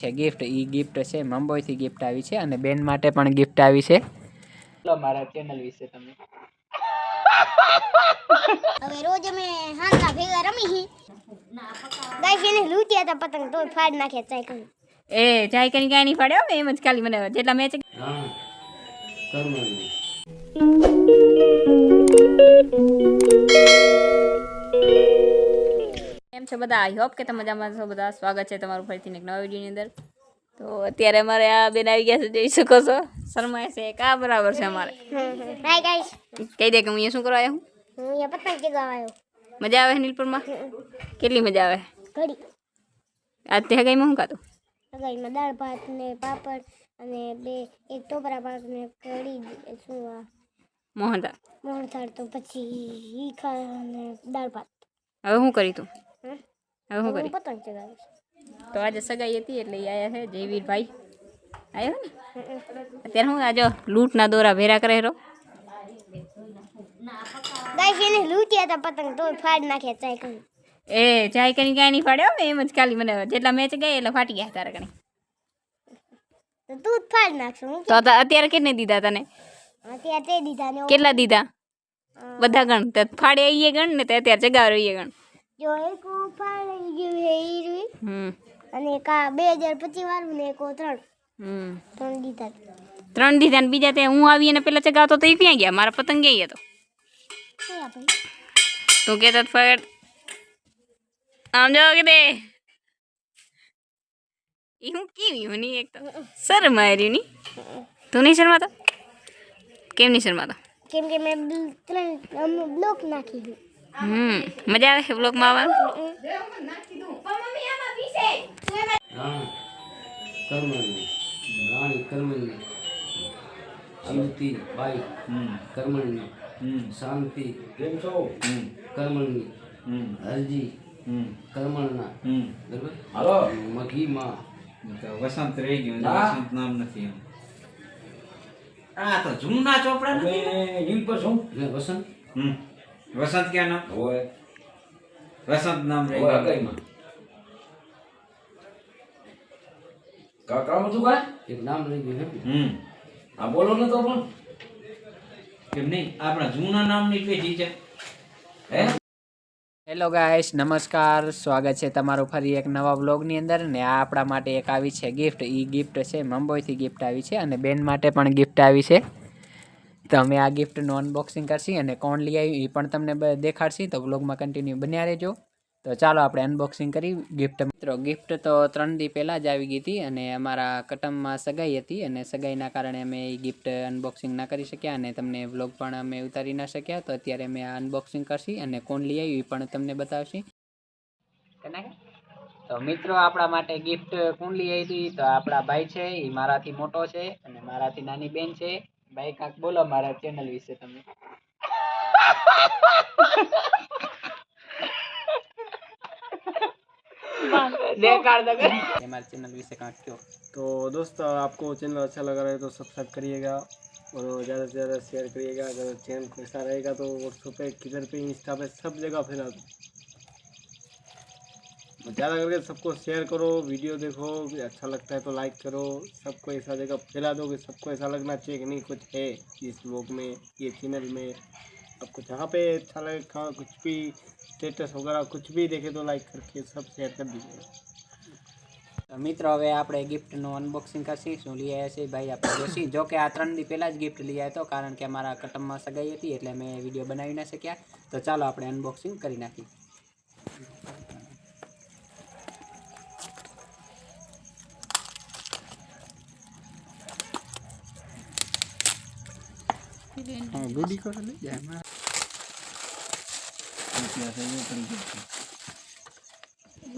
છે ગિફ્ટ ઈ ગિફ્ટ છે મુંબઈ થી ગિફ્ટ આવી છે અને બેન માટે પણ ગિફ્ટ આવી છે. તો મારા ચેનલ વિશે તમે હવે રોજ અમે હાંકા ભેગા રમી હી ગાઈસ એને લૂંટ્યા હતા પતંગ તો ફાડ નાખ્યા ચાય કરી એ ચાય કરી કાઈ નહીં ફાડ્યો એમ જ ખાલી મને જેટલા મેચ હા કરવાની કેમ છો બધા? આઈ હોપ કે તમે મજામાં છો બધા. સ્વાગત છે તમારું ફરીથી એક નવા વિડીયોની અંદર. તો અત્યારે અમારે આ બેન આવી ગયા છે, જોઈ શકો છો. શરમાય છે કા બરાબર છે અમારે. હાય ગાઈસ કહી દે કે હું અહીંયા શું કરવા આવ્યો હું. હું અહીંયા પતંગ ચગાવવા આવ્યો. મજા આવે નીલપુરમાં? કેટલી મજા આવે? ઘડી આજ તે હગાઈમાં શું ખાતું? હગાઈમાં દાળ ભાત ને પાપડ અને એક ટોપરા પાક ને કઢી શું મોહનથાળ. મોહનથાળ તો પછી ઈ ને દાળ ભાત. હવે શું કરી તું? હવે શું કરી? પતંગ ચગાવીશ. તો આજે સગાઈ હતી એટલે એ આયા છે જયવીરભાઈ આવ્યો ને. અત્યારે હું આજો લૂંટના દોરા ભેરા કરે રો. ગાઈસ એને લૂંટ્યા હતા પતંગ તો ફાડ નાખ્યા ચાય કરી એ ચાય કરી કાંઈ નહીં ફાડ્યો એમ જ ખાલી મને જેટલા મેચ ગયા એટલે ફાટી ગયા તારા કણી. તો તું જ ફાડ નાખશો હું તો અત્યારે કેટલે દીધા તને? અત્યારે તે દીધા ને કેટલા દીધા? બધા ગણ તો ફાડે એ ગણ ને તે અત્યારે જગાવ એ ગણ. જો એક ફાડી ગયું હે ઈ અને કા 2025 વાળું ને એક 3 દીધા. 3 દીધા ને બીજા તે હું આવી અને પેલા ચગાવતો તો એ ક્યાં ગયા? મારા પતંગ ગયા તો તું કહેતો ફાડ આમ જો કે દે ઈ હું કેવી હું ની એક તો શરમારી ની. તું નહીં શરમાતો? કેમ નહીં શરમાતો? કેમ કે મેં બ્લોક નાખી દીધું. મજા આવે બ્લોગમાં આવવાનું? હા કરવાની રાણી કરમણી શાંતિ બાઈ કરમણી શાંતિ કેમ છો કરમણી હરજી કરમણના બરાબર હાલો મઘીમાં વસંત રહી ગયું વસંત નામ નથી એમ. આ તો જૂના ચોપડા નથી નીલ પર શું વસંત વસંત ક્યાં નામ હોય વસંત નામ રહી હોય ગયું હકાઈમાં કાકા તું કાય એક નામ રહી ગયું આ બોલો ને તો પણ કેમ નહીં આપણા જૂના નામની પેઢી છે હે. હેલો ગાઈસ, નમસ્કાર. સ્વાગત છે તમારું ફરી એક નવા વ્લોગની અંદર. ને આ આપણા માટે એક આવી છે ગિફ્ટ. ઈ ગિફ્ટ છે મુંબઈથી ગિફ્ટ આવી છે અને બેન માટે પણ ગિફ્ટ આવી છે. તો અમે આ ગિફ્ટનું અનબોક્સિંગ કરશી અને કોણ લઈ આવ્યું એ પણ તમને દેખાડશી. તો વ્લોગમાં કન્ટિન્યુ બન્યા રહેજો. તો ચાલો આપણે અનબોક્સિંગ કરી ગિફ્ટ. મિત્રો ગિફ્ટ તો 3 દી પહેલાં જ આવી ગઈ હતી અને અમારા કટમમાં સગાઈ હતી અને સગાઈના કારણે અમે એ ગિફ્ટ અનબોક્સિંગ ના કરી શક્યા અને તમને વ્લોગ પણ અમે ઉતારી ના શક્યા. તો અત્યારે અમે આ અનબોક્સિંગ કરશી અને કોણ લઈ આવ્યું એ પણ તમને બતાવશી. તો મિત્રો આપણા માટે ગિફ્ટ કોણ લઈ આવી હતી? તો આપણા ભાઈ છે, એ મારાથી મોટો છે અને મારાથી નાની બેન છે. ભાઈ કાંક બોલો મારા ચેનલ વિશે તમે. हमारे चैनल विषय का क्यों तो दोस्तों आपको चैनल अच्छा लग रहा है तो सब्सक्राइब करिएगा और ज़्यादा से ज़्यादा शेयर करिएगा. अगर चैनल को ऐसा रहेगा तो व्हाट्सएप पे किधर पे इंस्टा पे सब जगह फैला दो. ज़्यादा करके सबको शेयर करो, वीडियो देखो, अच्छा लगता है तो लाइक करो. सबको ऐसा जगह फैला दो कि सबको ऐसा लगना चाहिए कि नहीं कुछ है इस ब्लॉग में, ये चैनल में. आपको जहाँ पे अच्छा लगे कुछ भी स्टेटस वगैरह कुछ भी देखे तो लाइक करके सब शेयर कर दीजिएगा. મિત્રો હવે આપણે ગિફ્ટનું અનબોક્સિંગ કરશી. શું લઈ આવ્યા છે ભાઈ આપણે જોશી. જો કે આ 3 દી પહેલાં જ ગિફ્ટ લઈ આવ્યો હતો કારણ કે અમારા કટમમાં સગાઈ હતી એટલે અમે વિડીયો બનાવી ના શક્યા. તો ચાલો આપણે અનબોક્સિંગ કરી નાખીએ.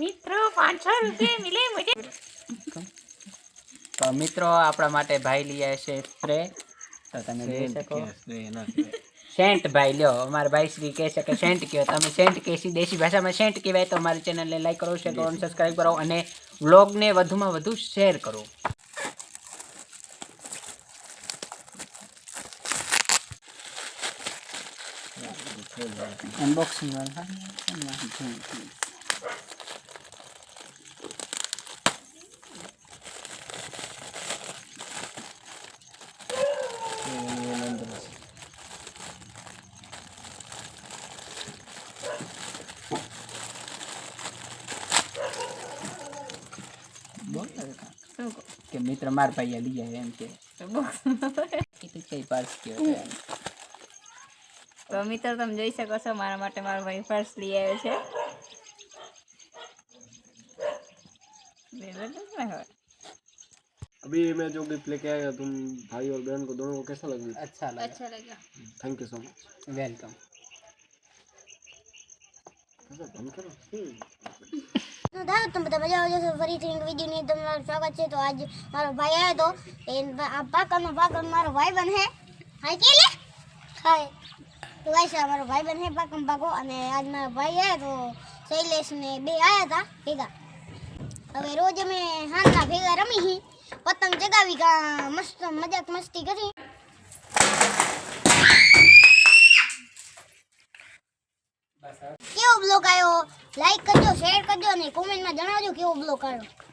મિત્રો 500 રૂપિયા મિલે મુજે. તો મિત્રો આપણા માટે ભાઈ લઈ આવ્યા છે સ્પ્રે. તો તમે જોઈ શકો સેન્ટ ભાઈ લ્યો. અમારા ભાઈ શ્રી કહે છે કે સેન્ટ કયો. તમે સેન્ટ કહેશી દેશી ભાષામાં સેન્ટ કહેવાય. તો અમારી ચેનલને લાઈક કરો, શેર કરો, સબસ્ક્રાઈબ કરો અને વ્લોગને વધુમાં વધુ શેર કરો. અનબોક્સિંગ વાળા બોલ શું કહો? કે મિત્ર માર ભાઈએ લઈ આવે એમ કે તો બોક્સ એ તો કઈ પાસ કયો તો મિત્રો તમે જોઈ શકો છો મારા માટે મારો ભાઈ પર્સ લઈ આવ્યો છે. अभी मैं जो गिफ्ट लेके आया तुम भाई और बहन को दोनों को कैसा लगा? અચ્છા લાગે अच्छा लगा. Thank you so much. Welcome. તો દાદા તમે બધા મજા આવજો ફરીથી એક વિડીયોની તમારું સ્વાગત છે. તો આજ મારો ભાઈ આવ્યો તો એ આ પાકનો મારો ભાઈ બન હે. હાય કે લે હાય તો ગાઈસ આ મારો ભાઈ બન હે પાકમ પાકો અને આજ મારો ભાઈ આવ્યો તો શૈલેષ ને બે આયા હતા ભેગા. હવે રોજ અમે હાંજના ભેગા રમી હી પતંગ ચગાવી કા મસ્ત મજાક મસ્તી કરી. કેવો બ્લોગ આવ્યો લાઈક કરજો શેર કરજો અને કોમેન્ટમાં જણાવજો કેવો બ્લોગ આવ્યો.